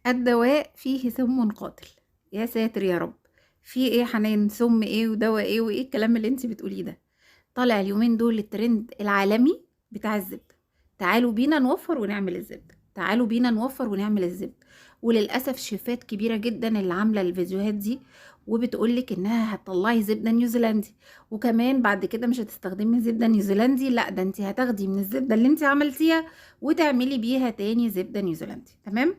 الدواء فيه سم قاتل. يا ساتر يا رب. في ايه يا حنان؟ سم ايه ودواء ايه وايه الكلام اللي انت بتقوليه ده؟ طالع اليومين دول الترند العالمي بتاع الزبدة. تعالوا بينا نوفر ونعمل الزبدة، تعالوا بينا نوفر ونعمل الزبدة. وللأسف شيفات كبيرة جدا اللي عاملة الفيديوهات دي وبتقولك انها هتطلعي زبدة نيوزيلندي، وكمان بعد كده مش هتستخدمي زبدة نيوزيلندي، لا ده انت هتاخدي من الزبدة اللي انت عملتيها وتعملي بيها تاني زبدة نيوزيلندي. تمام؟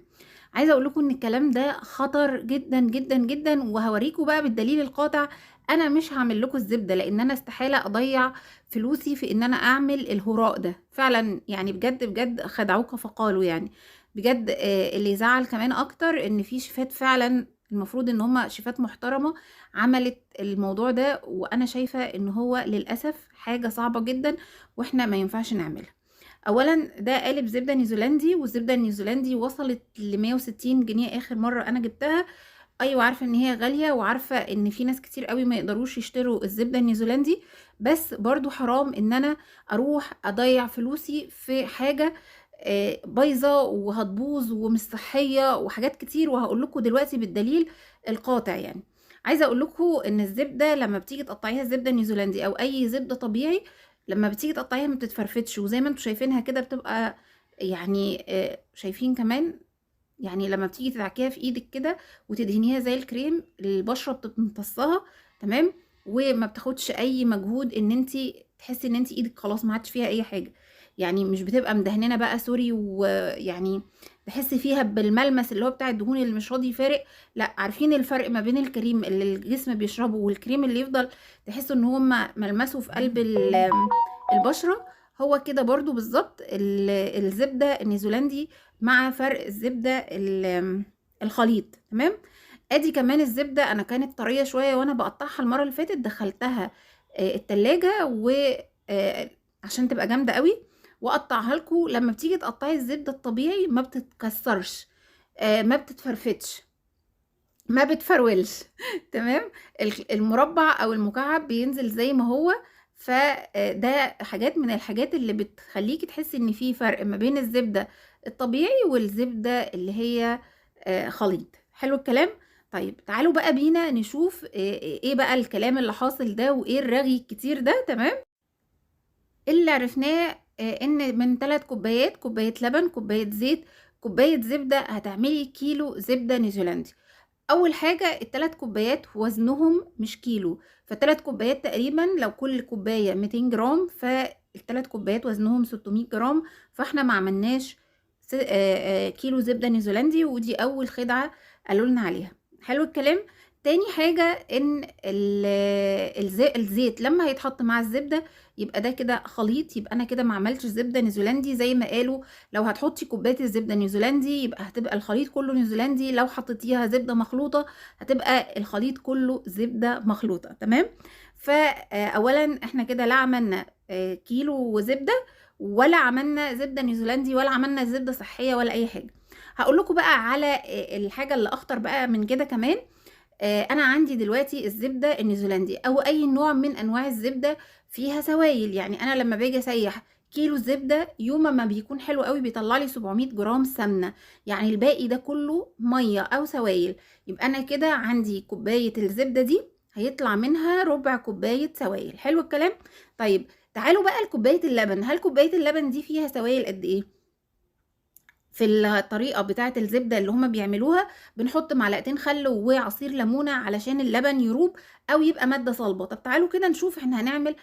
عايزه اقول لكم ان الكلام ده خطر جدا جدا جدا، وهوريكم بقى بالدليل القاطع. انا مش هعمل لكم الزبده لان انا استحاله اضيع فلوسي في ان انا اعمل الهراء ده فعلا، يعني بجد بجد خدعوك فقالوا يعني. بجد اللي يزعل كمان اكتر ان في شيفات فعلا المفروض ان هم شيفات محترمه عملت الموضوع ده، وانا شايفه ان هو للاسف حاجه صعبه جدا واحنا ما ينفعش نعملها. اولا ده قالب زبده نيوزيلندي، والزبده النيوزيلندي وصلت ل 160 جنيه اخر مره انا جبتها. ايوه عارفه ان هي غاليه، وعارفه ان في ناس كتير قوي ما يقدروش يشتروا الزبده النيوزيلندي، بس برضو حرام ان انا اروح اضيع فلوسي في حاجه بايظه وهتبوظ ومش صحيه وحاجات كتير، وهقول لكم دلوقتي بالدليل القاطع يعني. عايزه اقول لكم ان الزبده لما بتيجي تقطعيها الزبده النيوزيلندي او اي زبده طبيعي، لما بتيجي تقطعيها ما بتتفرفتش، وزي ما انتم شايفينها كده بتبقى يعني شايفين كمان، يعني لما بتيجي تدعكيها في ايدك كده وتدهنيها زي الكريم البشره بتمتصها. تمام؟ وما بتاخدش اي مجهود ان انت تحسي ان انت ايدك خلاص ما عادش فيها اي حاجه، يعني مش بتبقى مدهننه بقى سوري، ويعني تحسي فيها بالملمس اللي هو بتاع الدهون اللي مش راضي يفارق. لا، عارفين الفرق ما بين الكريم اللي الجسم بيشربه والكريم اللي يفضل تحسوا ان هما ملمسه في قلب البشره؟ هو كده برضو بالظبط الزبده النيوزيلندي مع فرق الزبدة الخليط. تمام؟ ادي كمان الزبدة انا كانت طرية شوية وانا بقطعها المرة اللي فاتت، دخلتها التلاجة و عشان تبقى جامدة قوي واقطعها لكم. لما بتيجي تقطعي الزبدة الطبيعي ما بتتكسرش، ما بتتفرفتش، ما بتفرولش. تمام؟ المربع او المكعب بينزل زي ما هو. فده حاجات من الحاجات اللي بتخليكي تحسي ان في فرق ما بين الزبدة الطبيعي والزبدة اللي هي خليط. حلو الكلام؟ طيب تعالوا بقى بينا نشوف ايه بقى الكلام اللي حاصل ده وايه الرغي الكتير ده. تمام؟ اللي عرفناه ان من 3 كوبايات، كوباية لبن، كوباية زيت، كوباية زبدة، هتعملي كيلو زبدة نيوزيلندي. اول حاجه الثلاث كوبايات وزنهم مش كيلو، فالثلاث كوبايات تقريبا لو كل كوبايه 200 جرام، فالثلاث كوبايات وزنهم 600 جرام. فاحنا ما عملناش كيلو زبده نيوزيلندي، ودي اول خدعه قالوا لنا عليها. حلو الكلام. تاني حاجه ان الزيت لما هيتحط مع الزبده يبقى ده كده خليط، يبقى انا كده ما عملتش زبده نيوزيلندي زي ما قالوا. لو هتحطي كوبايه الزبده نيوزيلندي يبقى هتبقى الخليط كله نيوزيلندي، لو حطيتيها زبده مخلوطه هتبقى الخليط كله زبده مخلوطه. تمام؟ فاولا احنا كده لا عملنا كيلو زبده، ولا عملنا زبده نيوزيلندي، ولا عملنا زبده صحيه، ولا اي حاجه. هقول لكم بقى على الحاجه اللي اخطر بقى من كده كمان. انا عندي دلوقتي الزبده النيوزيلندي او اي نوع من انواع الزبده فيها سوائل، يعني انا لما باجي اسيح كيلو زبده يوم ما بيكون حلو قوي بيطلع لي 700 جرام سمنه، يعني الباقي ده كله ميه او سوائل. يبقى انا كده عندي كوبايه الزبده دي هيطلع منها ربع كوبايه سوائل. حلو الكلام. طيب تعالوا بقى لكوبايه اللبن. هل كوبايه اللبن دي فيها سوائل قد ايه؟ في الطريقة بتاعة الزبدة اللي هما بيعملوها بنحط معلقتين خل وعصير ليمونة علشان اللبن يروب او يبقى مادة صلبة. طب تعالوا كده نشوف احنا هنعمل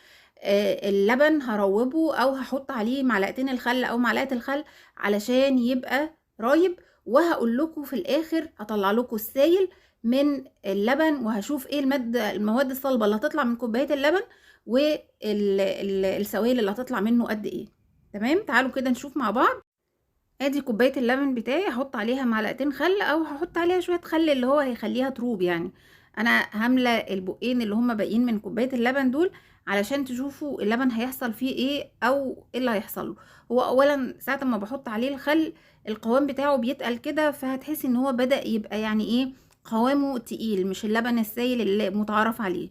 اللبن هروبه او هحط عليه معلقتين الخل او معلقة الخل علشان يبقى رايب، وهقول لكم في الاخر هطلع لكم السائل من اللبن، وهشوف ايه المواد الصلبة اللي هتطلع من كوباية اللبن والسوائل اللي هتطلع منه قد ايه. تمام؟ تعالوا كده نشوف مع بعض. ادي كوبايه اللبن بتاعي، هحط عليها معلقتين خل او هحط عليها شويه خل اللي هو هيخليها تروب يعني. انا هامله البقين اللي هما باقيين من كوبايه اللبن دول علشان تشوفوا اللبن هيحصل فيه ايه او ايه اللي هيحصل له. هو اولا ساعه ما بحط عليه الخل القوام بتاعه بيتقل كده، فهتحسي ان هو بدأ يبقى يعني ايه، قوامه تقيل، مش اللبن السائل اللي متعارف عليه.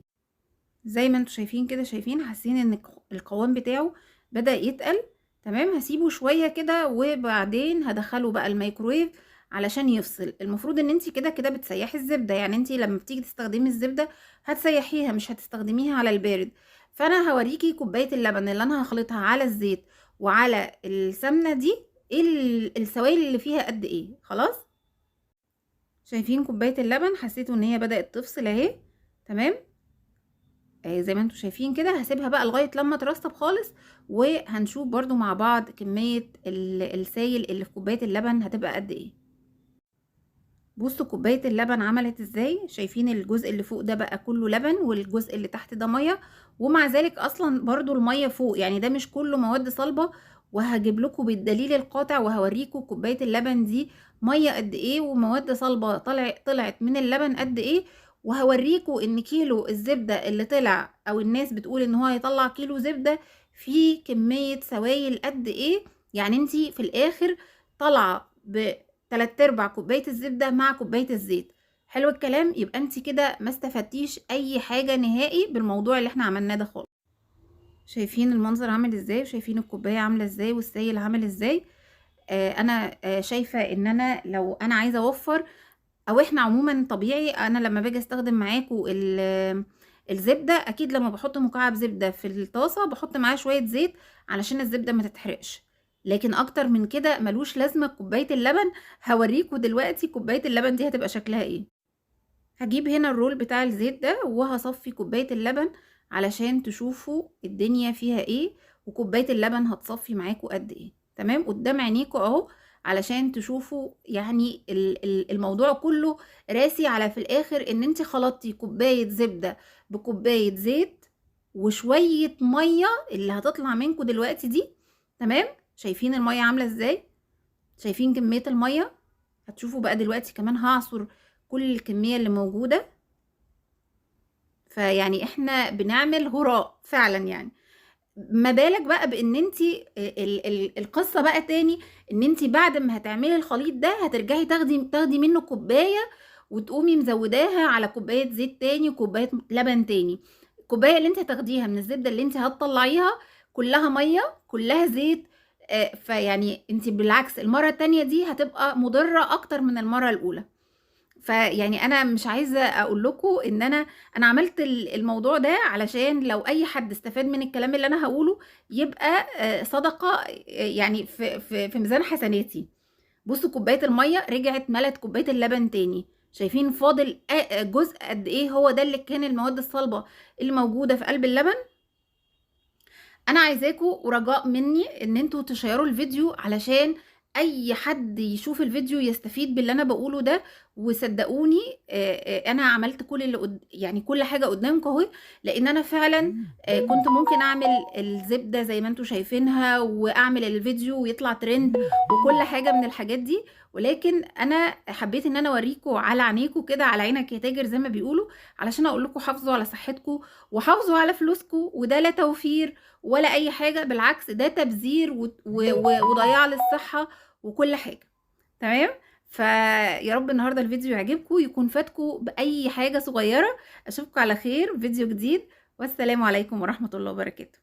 زي ما انتوا شايفين كده، شايفين حاسين ان القوام بتاعه بدأ يتقل. تمام؟ هسيبه شوية كده وبعدين هدخله بقى الميكرويف علشان يفصل. المفروض ان انت كده كده بتسيحي الزبده، يعني انت لما بتيجي تستخدمي الزبده هتسيحيها مش هتستخدميها على البارد. فانا هوريكي كوبايه اللبن اللي انا هخلطها على الزيت وعلى السمنه دي ايه السوائل اللي فيها قد ايه. خلاص، شايفين كوبايه اللبن؟ حسيتوا ان هي بدات تفصل اهي. تمام، زي ما انتم شايفين كده. هسيبها بقى لغايه لما ترطب خالص، وهنشوف برضو مع بعض كميه السائل اللي في كوبايه اللبن هتبقى قد ايه. بصوا كوبايه اللبن عملت ازاي. شايفين الجزء اللي فوق ده بقى كله لبن، والجزء اللي تحت ده ميه، ومع ذلك اصلا برضو الميه فوق، يعني ده مش كله مواد صلبه. وهجيب لكم بالدليل القاطع وهوريكم كوبايه اللبن دي ميه قد ايه ومواد صلبه طلعت من اللبن قد ايه. وهوريكم ان كيلو الزبده اللي طلع، او الناس بتقول ان هو هيطلع كيلو زبده فيه كميه سوائل قد ايه. يعني انتي في الاخر طالعه ب 3/4 كوبايه الزبده مع كوبايه الزيت. حلو الكلام. يبقى انت كده ما استفدتيش اي حاجه نهائي بالموضوع اللي احنا عملناه ده خالص. شايفين المنظر عامل ازاي، وشايفين الكوبايه عامله ازاي، والسائل عامل ازاي. انا شايفه ان انا لو انا عايزه اوفر، او احنا عموما طبيعي انا لما باجي استخدم معاكم الزبده، اكيد لما بحط مكعب زبده في الطاسه بحط معاه شويه زيت علشان الزبده ما تتحرقش. لكن اكتر من كده ملوش لازمه كوبايه اللبن. هوريكم دلوقتي كوبايه اللبن دي هتبقى شكلها ايه. هجيب هنا الرول بتاع الزيت ده وهصفي كوبايه اللبن علشان تشوفوا الدنيا فيها ايه، وكوبايه اللبن هتصفي معاكم قد ايه. تمام، قدام عينيكم اهو، علشان تشوفوا يعني الموضوع كله راسي على في الاخر ان انت خلطتي كوبايه زبده بكوبايه زيت وشويه ميه اللي هتطلع منكم دلوقتي دي. تمام، شايفين الميه عامله ازاي؟ شايفين كميه الميه؟ هتشوفوا بقى دلوقتي كمان هعصر كل الكميه اللي موجوده. فيعني احنا بنعمل هراء فعلا يعني. ما بالك بقى بان انت القصه بقى تاني، ان انت بعد ما هتعملي الخليط ده هترجعي تاخدي منه كوبايه، وتقومي مزوداها على كوبايه زيت تاني وكوبايه لبن تاني. الكوبايه اللي انت هتاخديها من الزبده اللي انت هتطلعيها كلها ميه كلها زيت. فيعني انت بالعكس المره التانيه دي هتبقى مضره اكتر من المره الاولى. فيعني انا مش عايزه اقول لكم ان انا عملت الموضوع ده علشان لو اي حد استفاد من الكلام اللي انا هقوله يبقى صدقه، يعني في ميزان حسناتي. بصوا كوبايه الميه رجعت ملت كوبايه اللبن تاني. شايفين فاضل جزء قد ايه؟ هو ده اللي كان المواد الصلبه اللي موجوده في قلب اللبن. انا عايزاكم ورجاء مني ان انتوا تشيروا الفيديو علشان اي حد يشوف الفيديو يستفيد باللي انا بقوله ده. وصدقوني انا عملت كل يعني كل حاجه قدامكم اهو. لان انا فعلا كنت ممكن اعمل الزبده زي ما انتوا شايفينها واعمل الفيديو ويطلع ترند وكل حاجه من الحاجات دي، ولكن انا حبيت ان انا اوريكم على عينيكم كده، على عينك يا تاجر زي ما بيقولوا، علشان اقول لكم حافظوا على صحتكم وحافظوا على فلوسكم. وده لا توفير ولا اي حاجه، بالعكس ده تبذير وضياع للصحه وكل حاجه. تمام، فيا رب النهارده الفيديو يعجبكم، يكون فاتكم باي حاجه صغيره. اشوفكم على خير فيديو جديد، والسلام عليكم ورحمه الله وبركاته.